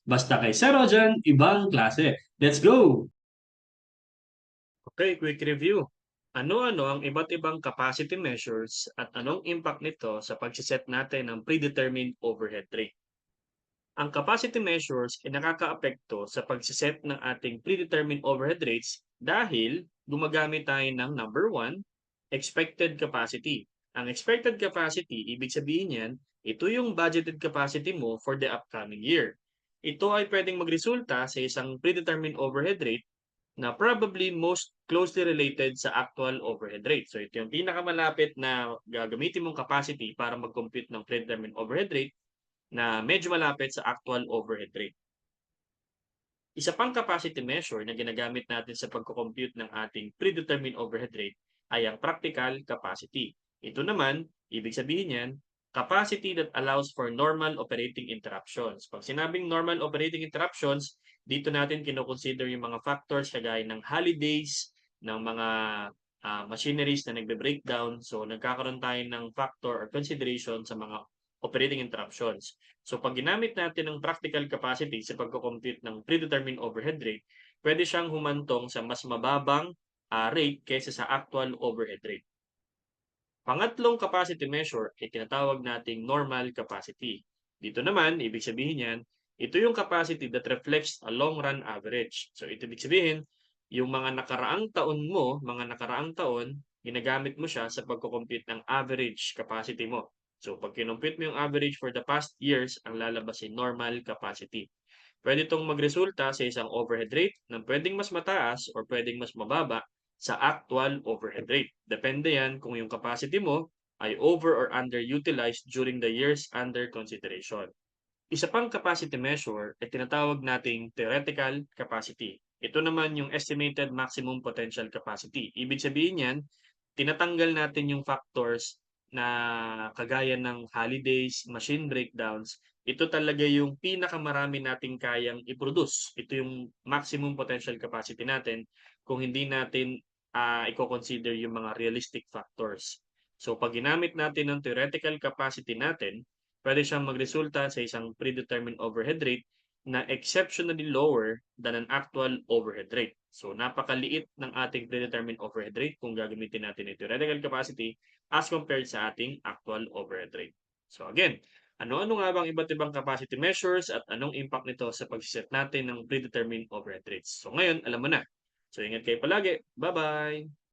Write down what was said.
Basta kay Sir Rojan, ibang klase. Let's go! Okay, quick review. Ano-ano ang iba't ibang capacity measures at anong impact nito sa pagsiset natin ng predetermined overhead rate? Ang capacity measures ay nakakaapekto sa pagsiset ng ating predetermined overhead rates dahil gumagamit tayo ng number one, expected capacity. Ang expected capacity, ibig sabihin yan, ito yung budgeted capacity mo for the upcoming year. Ito ay pwedeng magresulta sa isang predetermined overhead rate na probably most closely related sa actual overhead rate. So ito yung pinakamalapit na gagamitin mong capacity para mag-compute ng predetermined overhead rate na medyo malapit sa actual overhead rate. Isa pang capacity measure na ginagamit natin sa pagko-compute ng ating predetermined overhead rate ay ang practical capacity. Ito naman, ibig sabihin niyan, capacity that allows for normal operating interruptions. Pag sinabing normal operating interruptions, dito natin kino-consider yung mga factors kagaya ng holidays, ng mga machineries na nagbe-breakdown. So, nagkakaroon tayo ng factor or consideration sa mga operating interruptions. So pag ginamit natin ang practical capacity sa pagko-compute ng predetermined overhead rate, pwede siyang humantong sa mas mababang rate kaysa sa actual overhead rate. Pangatlong capacity measure ay tinatawag nating normal capacity. Dito naman, ibig sabihin yan, ito yung capacity that reflects a long run average. So ito ibig sabihin, yung mga nakaraang taon mo, mga nakaraang taon, ginagamit mo siya sa pagko-compute ng average capacity mo. So pag kinompute mo yung average for the past years, ang lalabas ay normal capacity. Pwede itong magresulta sa isang overhead rate na pwedeng mas mataas or pwedeng mas mababa sa actual overhead rate. Depende yan kung yung capacity mo ay over or underutilized during the years under consideration. Isa pang capacity measure ay tinatawag nating theoretical capacity. Ito naman yung estimated maximum potential capacity. Ibig sabihin yan, tinatanggal natin yung factors na kagaya ng holidays, machine breakdowns. Ito talaga yung pinakamarami nating kayang i-produce. Ito yung maximum potential capacity natin kung hindi natin i-consider yung mga realistic factors. So pag ginamit natin ng theoretical capacity natin, pwede siyang magresulta sa isang predetermined overhead rate na exceptionally lower than an actual overhead rate. So napakaliit ng ating predetermined overhead rate kung gagamitin natin yung theoretical capacity as compared sa ating actual overhead rate. So again, ano-ano nga bang iba't ibang capacity measures at anong impact nito sa pagsiset natin ng predetermined overhead rates? So ngayon, alam mo na. So ingat kayo palagi. Bye-bye!